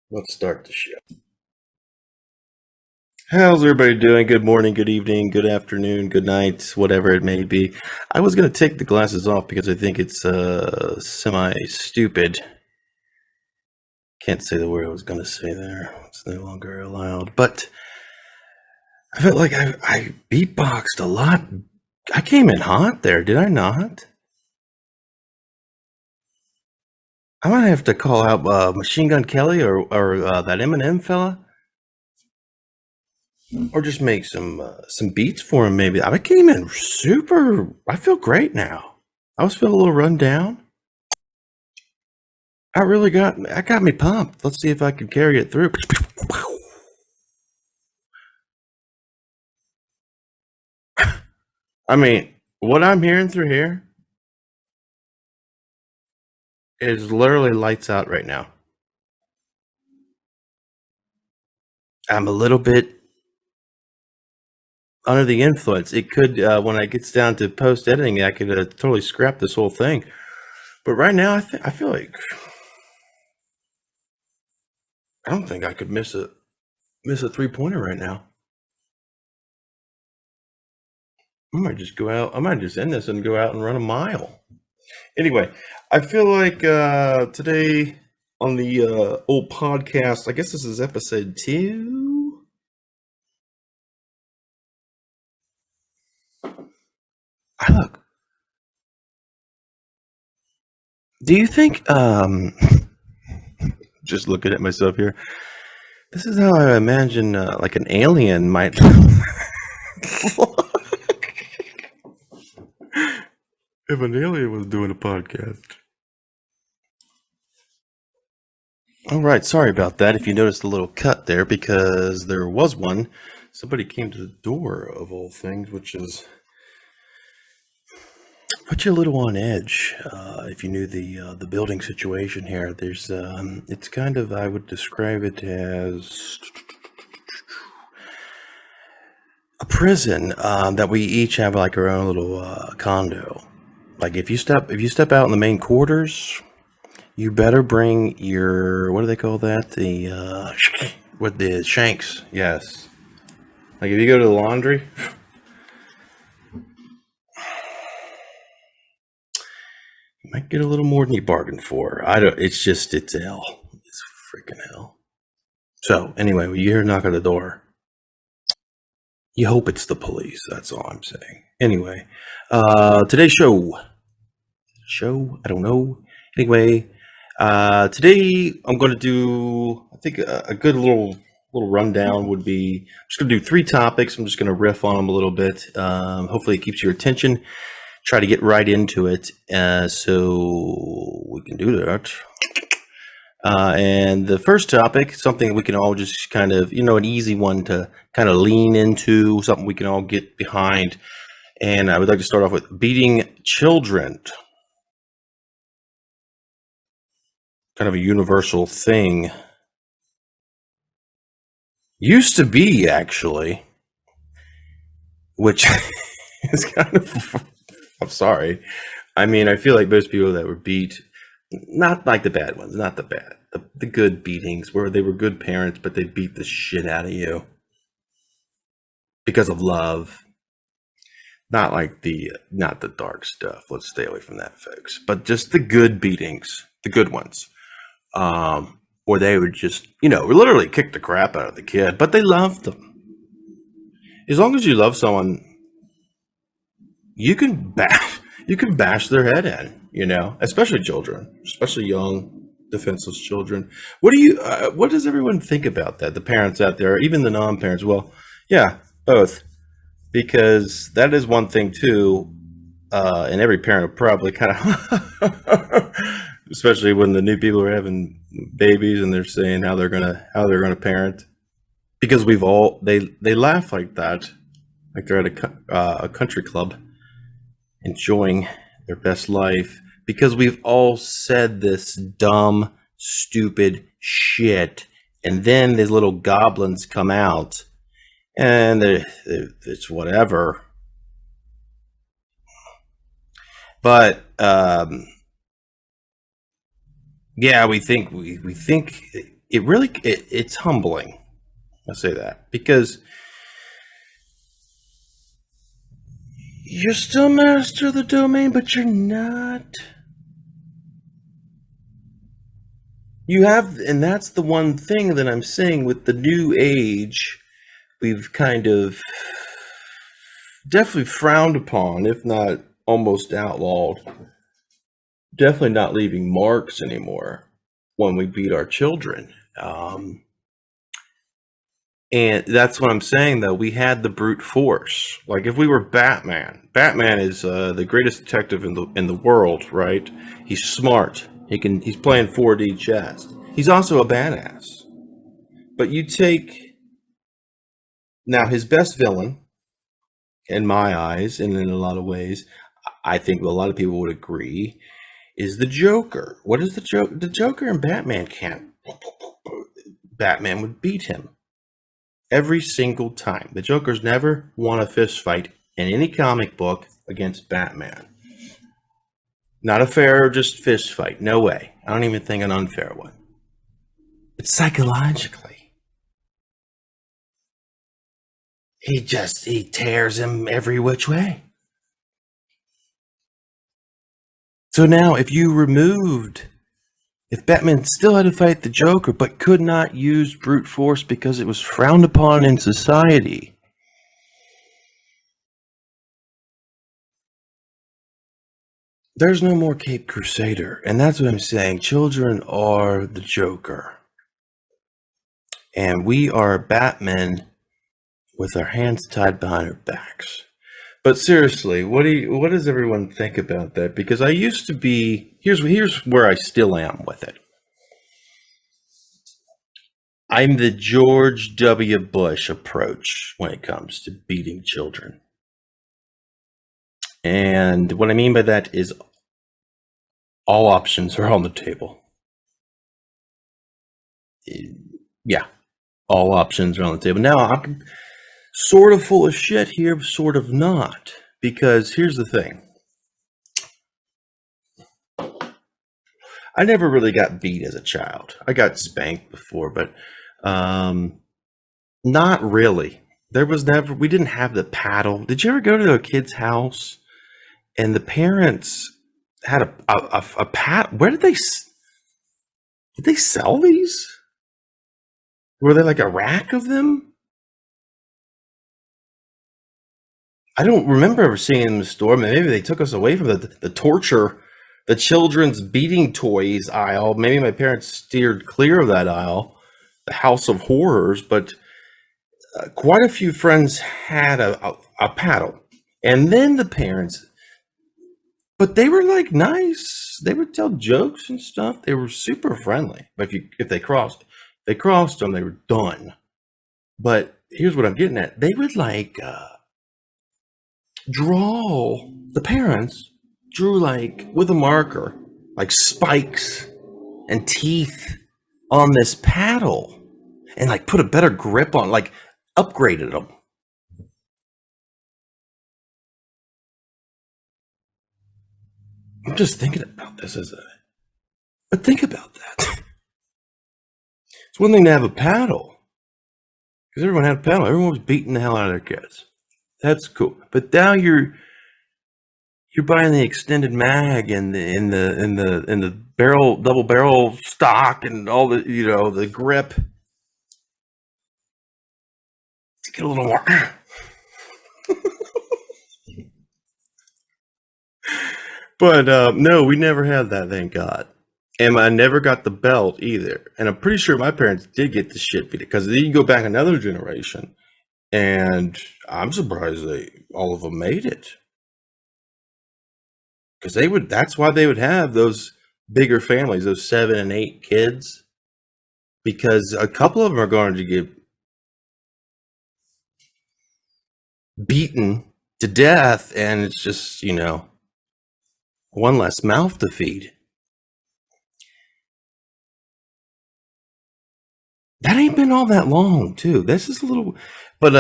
Let's start the show. How's everybody doing? Good morning, good evening, good afternoon, good night, whatever it may be. I was going to take the glasses off because I think it's semi stupid. Can't say the word I was going to say there. It's no longer allowed. But I felt like I beatboxed a lot. I came in hot there, did I not? I might have to call out Machine Gun Kelly or that Eminem fella. Or just make some beats for him, maybe. I came in super. I feel great now. I was feeling a little run down. That got me pumped. Let's see if I can carry it through. I mean, what I'm hearing through here is literally lights out right now. I'm a little bit under the influence. It could, when it gets down to post editing, I could totally scrap this whole thing. But right now, I feel like I don't think I could miss a 3-pointer right now. I might just go out. I might just end this and go out and run a mile. Anyway, I feel like today on the old podcast, I guess this is episode 2. Look, do you think, just looking at myself here, this is how I imagine like an alien might if an alien was doing a podcast. All right, sorry about that. If you noticed a little cut there, because there was one. Somebody came to the door of all things, which is put you a little on edge. If you knew the building situation here, there's it's kind of, I would describe it as a prison that we each have like our own little condo. Like if you step out in the main quarters, you better bring your, what do they call that? The with the shanks. Yes. Like if you go to the laundry, you might get a little more than you bargained for. I don't. It's hell. It's freaking hell. So anyway, when you hear a knock on the door, you hope it's the police. That's all I'm saying. Anyway, today's show. I don't know. Anyway, today I'm going to do, I think a good little rundown would be, I'm just going to do 3 topics. I'm just going to riff on them a little bit. Hopefully it keeps your attention. Try to get right into it, so we can do that. And the first topic, something we can all just kind of, an easy one to kind of lean into, something we can all get behind. And I would like to start off with beating children. Kind of a universal thing. Used to be, actually, which is kind of, I'm sorry. I mean, I feel like most people that were beat, not like the bad ones, not the bad, the good beatings where they were good parents, but they beat the shit out of you because of love. Not like not the dark stuff. Let's stay away from that, folks. But just the good beatings, the good ones. Where they would just, literally kick the crap out of the kid, but they loved them. As long as you love someone, you can bash their head in, especially children, especially young, defenseless children. What does everyone think about that? The parents out there, even the non-parents? Well, yeah, both, because that is one thing too. And every parent will probably kind of, especially when the new people are having babies and they're saying how they're gonna parent, because they laugh like that, like they're at a country club enjoying their best life, because we've all said this dumb, stupid shit, and then these little goblins come out, and it's whatever. But yeah, we think it's humbling. I'll say that because you're still master of the domain, but you're not. You have, and that's the one thing that I'm saying with the new age, we've kind of definitely frowned upon, if not almost outlawed. Definitely not leaving marks anymore when we beat our children. And that's what I'm saying, though. We had the brute force. Like if we were Batman, Batman is the greatest detective in the world, right? He's smart. He's playing 4D chess. He's also a badass. But you take now his best villain, in my eyes, and in a lot of ways, I think a lot of people would agree, is the Joker. What is the Joker? The Joker and Batman can't. Batman would beat him every single time. The Joker's never won a fist fight in any comic book against Batman. Not a fair, just fist fight. No way. I don't even think an unfair one. But psychologically, he tears him every which way. So now if Batman still had to fight the Joker but could not use brute force because it was frowned upon in society, there's no more Cape Crusader. And that's what I'm saying. Children are the Joker. And we are Batmen with our hands tied behind our backs. But seriously, what does everyone think about that? Because I used to be, here's where I still am with it. I'm the George W. Bush approach when it comes to beating children. And what I mean by that is all options are on the table. Yeah, all options are on the table. Now, I'm sort of full of shit here, sort of not. Because here's the thing. I never really got beat as a child. I got spanked before, but not really. We didn't have the paddle. Did you ever go to a kid's house and the parents had a paddle? Did they sell these? Were there like a rack of them? I don't remember ever seeing it in the store. Maybe they took us away from the torture, the children's beating toys aisle. Maybe my parents steered clear of that aisle, the house of horrors. But quite a few friends had a paddle. And then the parents, but they were like nice. They would tell jokes and stuff. They were super friendly. But if they crossed them, they were done. But here's what I'm getting at. They would like the parents drew like with a marker, like spikes and teeth on this paddle and like put a better grip on, like upgraded them. I'm just thinking about this but think about that. It's one thing to have a paddle, because everyone had a paddle. Everyone was beating the hell out of their kids. That's cool. But now you're buying the extended mag and the double barrel stock and all the the grip to get a little more. But no, we never had that, thank God. And I never got the belt either. And I'm pretty sure my parents did get the shit beat, because then you go back another generation, and I'm surprised all of them made it. Because that's why they would have those bigger families, those 7 and 8 kids, because a couple of them are going to get beaten to death, and it's just, one less mouth to feed. That ain't been all that long, too. This is a little, but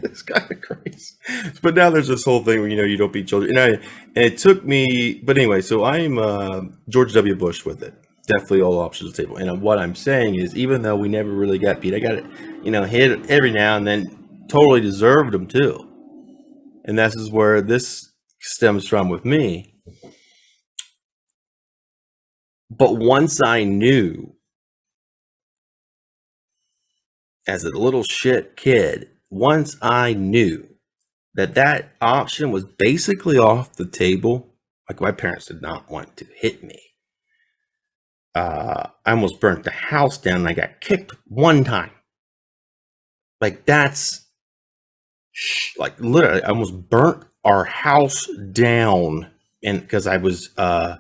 it's kind of crazy. But now there's this whole thing where you don't beat children, and it took me. But anyway, so I'm George W. Bush with it. Definitely all options on the table. And what I'm saying is, even though we never really got beat, I got it, hit every now and then. Totally deserved them too. And this is where this stems from with me. But once I knew, as a little shit kid, once I knew that that option was basically off the table, like my parents did not want to hit me. I almost burnt the house down and I got kicked one time. Like that's like literally, I almost burnt our house down, and because I was I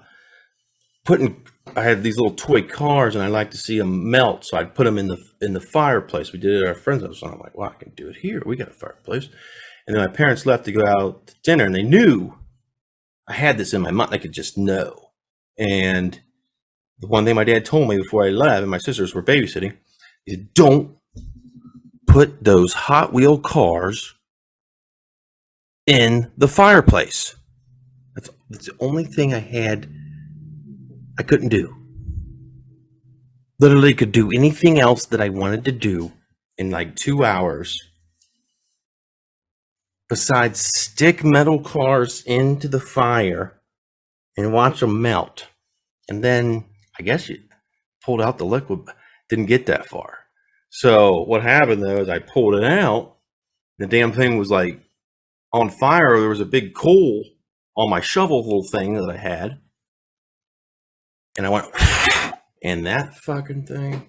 had these little toy cars, and I like to see them melt, so I'd put them in the fireplace. We did it at our friend's house, and I'm like, well, I can do it here. We got a fireplace. And then my parents left to go out to dinner, and they knew I had this in my mind. They could just know. And the one thing my dad told me before I left, and my sisters were babysitting, is don't put those Hot Wheel cars in the fireplace. That's the only thing I couldn't do. Literally could do anything else that I wanted to do in like 2 hours besides stick metal cars into the fire and watch them melt. And then I guess you pulled out the liquid, didn't get that far. So what happened though is I pulled it out, the damn thing was like on fire. There was a big coal on my shovel little thing that I had, and I went, and that fucking thing.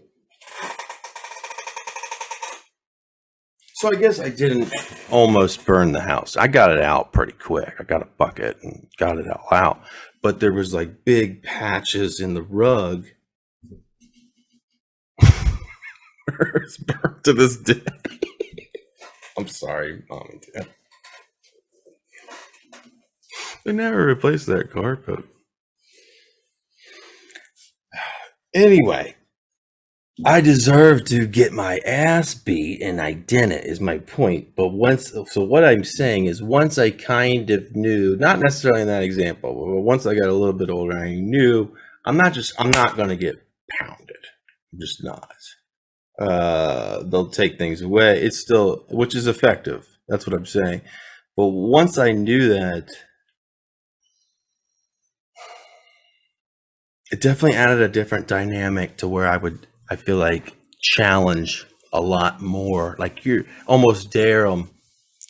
So I guess I didn't almost burn the house. I got it out pretty quick. I got a bucket and got it all out. But there was like big patches in the rug. It's burnt to this day. I'm sorry, Mom and Dad. They never replaced that carpet. Anyway, I deserve to get my ass beat, and I didn't, is my point. But so what I'm saying is, once I kind of knew, not necessarily in that example, but once I got a little bit older, I knew I'm not going to get pounded. I'm just not. They'll take things away. It's still, which is effective. That's what I'm saying. But once I knew that, it definitely added a different dynamic to where I feel like, challenge a lot more. Like you almost dare them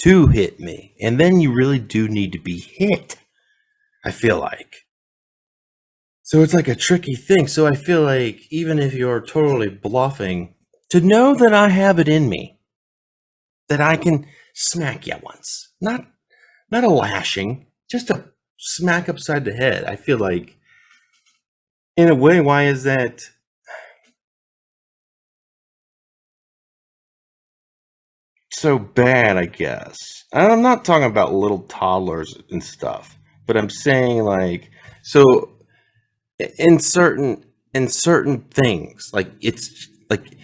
to hit me. And then you really do need to be hit, I feel like. So it's like a tricky thing. So I feel like even if you're totally bluffing, to know that I have it in me, that I can smack you once. Not a lashing, just a smack upside the head. I feel like, in a way, why is that so bad, I guess? I'm not talking about little toddlers and stuff, but I'm saying like, so in certain things, like it's like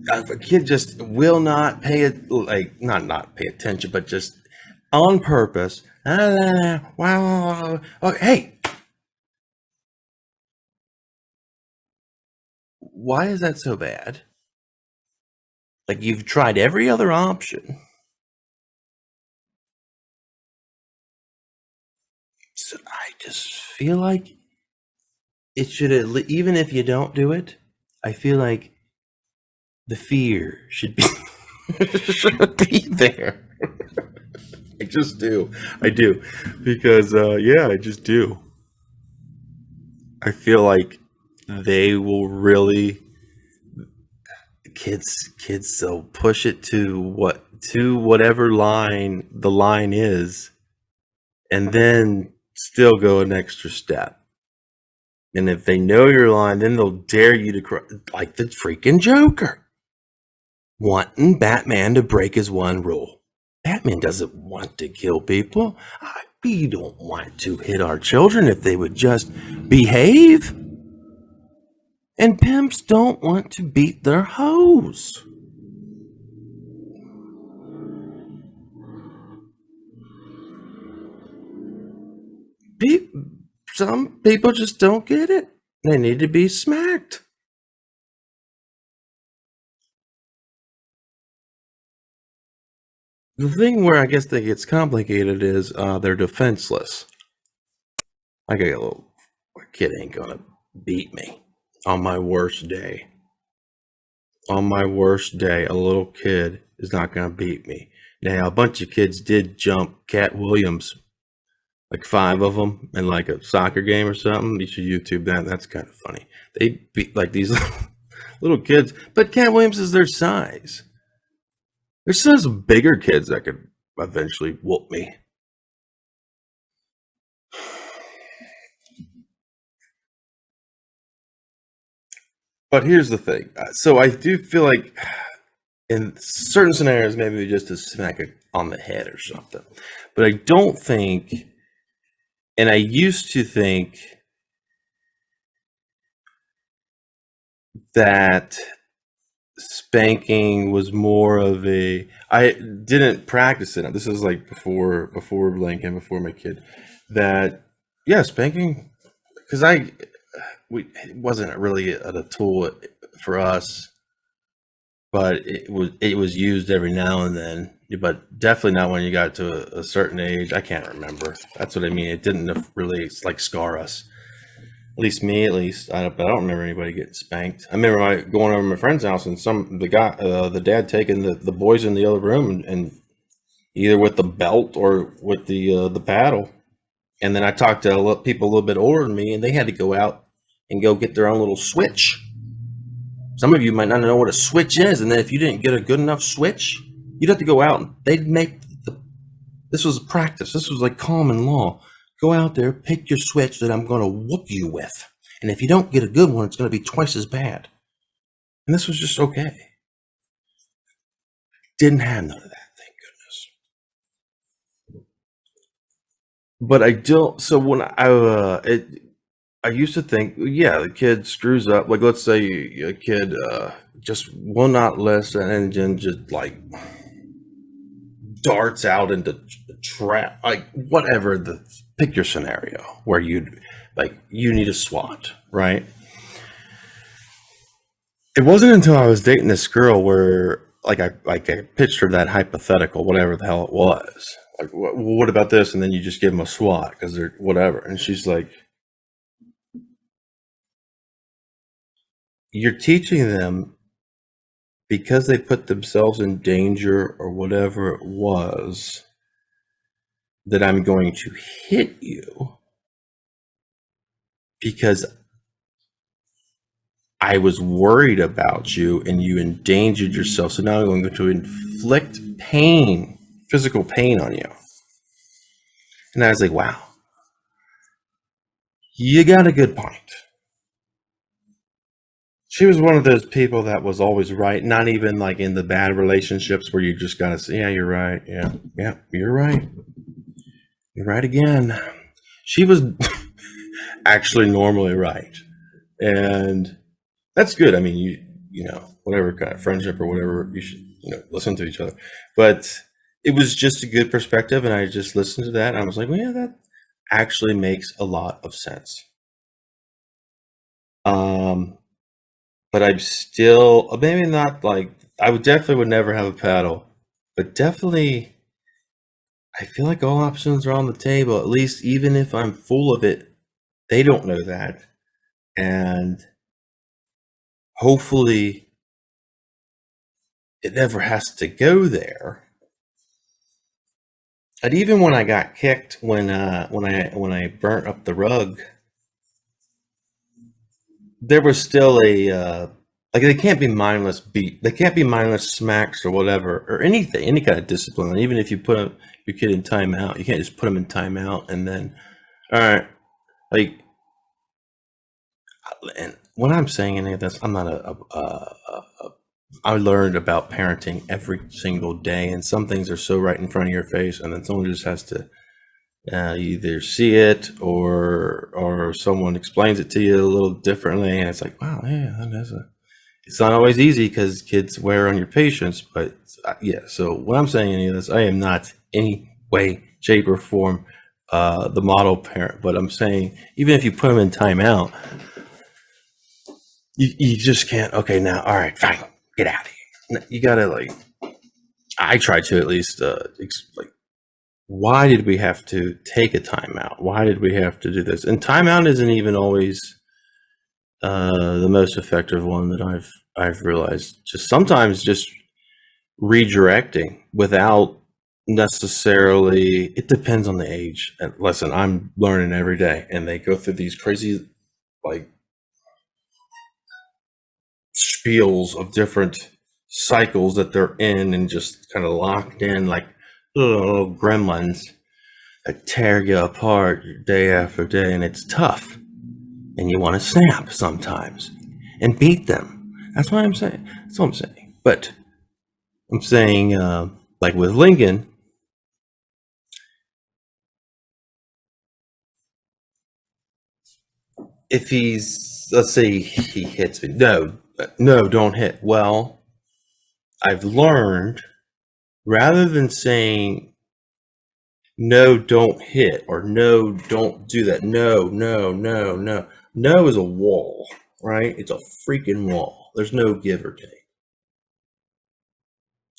if a kid just will not pay it, like not pay attention, but just on purpose. Wow. Okay, hey, why is that so bad? Like you've tried every other option. So I just feel like it should, even if you don't do it, I feel like the fear should be should be there. I just do. I do. Because yeah, I just do. I feel like they will really, kids they'll push it to whatever line the line is, and then still go an extra step. And if they know your line, then they'll dare you to like the freaking Joker, wanting Batman to break his one rule. Batman doesn't want to kill people. We don't want to hit our children if they would just behave. And pimps don't want to beat their hoes. Some people just don't get it. They need to be smacked. The thing where I guess that gets complicated is they're defenseless. Like a kid ain't gonna beat me on my worst day. On my worst day, a little kid is not gonna beat me. Now, a bunch of kids did jump Cat Williams, like 5 of them, in like a soccer game or something. You should YouTube that. That's kind of funny. They beat like these little kids, but Cat Williams is their size. There's some bigger kids that could eventually whoop me. But here's the thing. So I do feel like in certain scenarios, maybe just to smack it on the head or something. But I don't think, and I used to think that spanking was more of a, I didn't practice it. This is like before Lincoln, before my kid, that yeah, spanking, because it wasn't really a tool for us, but it was used every now and then, but definitely not when you got to a certain age. I can't remember. That's what I mean. It didn't really like scar us. At least me, at least. I don't remember anybody getting spanked. I remember going over to my friend's house and the dad taking the boys in the other room and either with the belt or with the paddle. And then I talked to people a little bit older than me, and they had to go out and go get their own little switch. Some of you might not know what a switch is, and then if you didn't get a good enough switch, you'd have to go out and they'd make this was practice. This was like common law. Go out there, pick your switch that I'm going to whoop you with. And if you don't get a good one, it's going to be twice as bad. And this was just okay. Didn't have none of that, thank goodness. But I don't, so when I used to think, yeah, the kid screws up. Like, let's say a kid just will not listen and then just like darts out into trap, like whatever pick your scenario where you need a SWAT, right? It wasn't until I was dating this girl where I pitched her that hypothetical, whatever the hell it was. Like, what about this? And then you just give them a SWAT because they're whatever. And she's like, you're teaching them because they put themselves in danger or whatever it was that I'm going to hit you because I was worried about you and you endangered yourself. So now I'm going to inflict pain, physical pain on you. And I was like, wow, you got a good point. She was one of those people that was always right, not even like in the bad relationships where you just gotta say, yeah, you're right. Yeah, you're right. You're right again. She was actually normally right. And that's good. I mean, you know, whatever kind of friendship or whatever, you should, listen to each other. But it was just a good perspective. And I just listened to that. And I was like, well, yeah, that actually makes a lot of sense. But I'm still, maybe not like, definitely would never have a paddle, but definitely, I feel like all options are on the table, at least even if I'm full of it, they don't know that. And hopefully it never has to go there. And even when I got kicked, when I burnt up the rug, there was still a like they can't be mindless they can't be mindless smacks or whatever or anything, any kind of discipline. And even if you put your kid in timeout, you can't just put them in timeout and then, all right, like. And when I'm saying any of this, I'm not I learned about parenting every single day, and some things are so right in front of your face, and then someone just has to either see it or someone explains it to you a little differently, and it's like, wow, yeah, it's not always easy because kids wear on your patience, but yeah. So when I'm saying any of this, I am not any way, shape, or form the model parent, but I'm saying even if you put them in timeout, You just can't. Okay, now, all right, fine, get out of here. You gotta like. I try to at least like. Why did we have to take a timeout? Why did we have to do this? And timeout isn't even always the most effective one that I've realized. Just sometimes just redirecting without necessarily. It depends on the age. And listen, I'm learning every day, and they go through these crazy like spiels of different cycles that they're in, and just kind of locked in like little gremlins that tear you apart day after day, and it's tough. And you want to snap sometimes and beat them. That's what I'm saying. That's what I'm saying. But I'm saying, like with Lincoln, if he's, let's say he hits me, no, don't hit. Well, I've learned rather than saying, no, don't hit, or no, don't do that. No, no, no, no. No is a wall, right? It's a freaking wall. There's no give or take.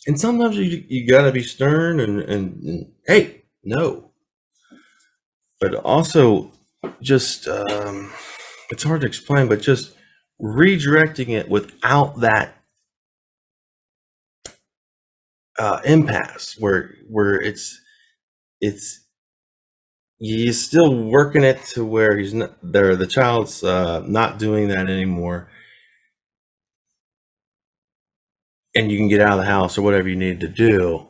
And sometimes you gotta be stern and hey, no. But also just it's hard to explain, but just redirecting it without that impasse where it's he's still working it to where he's not there, the child's not doing that anymore, and you can get out of the house or whatever you need to do.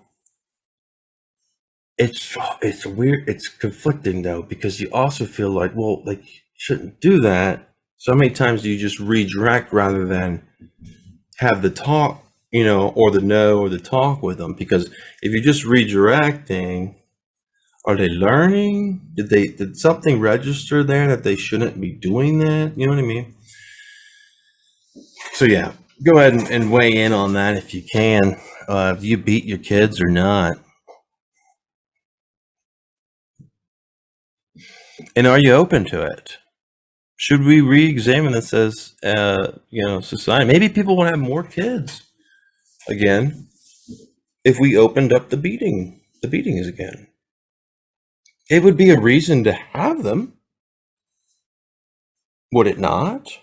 It's weird, it's conflicting though, because you also feel like, well, like you shouldn't do that. So many times do you just redirect rather than have the talk, or the no or the talk with them? Because if you're just redirecting, are they learning? Did something register there that they shouldn't be doing that? You know what I mean? So yeah, go ahead and weigh in on that if you can. Do you beat your kids or not? And are you open to it? Should we re-examine this as society? Maybe people want to have more kids again if we opened up the beatings again. It would be a reason to have them, would it not?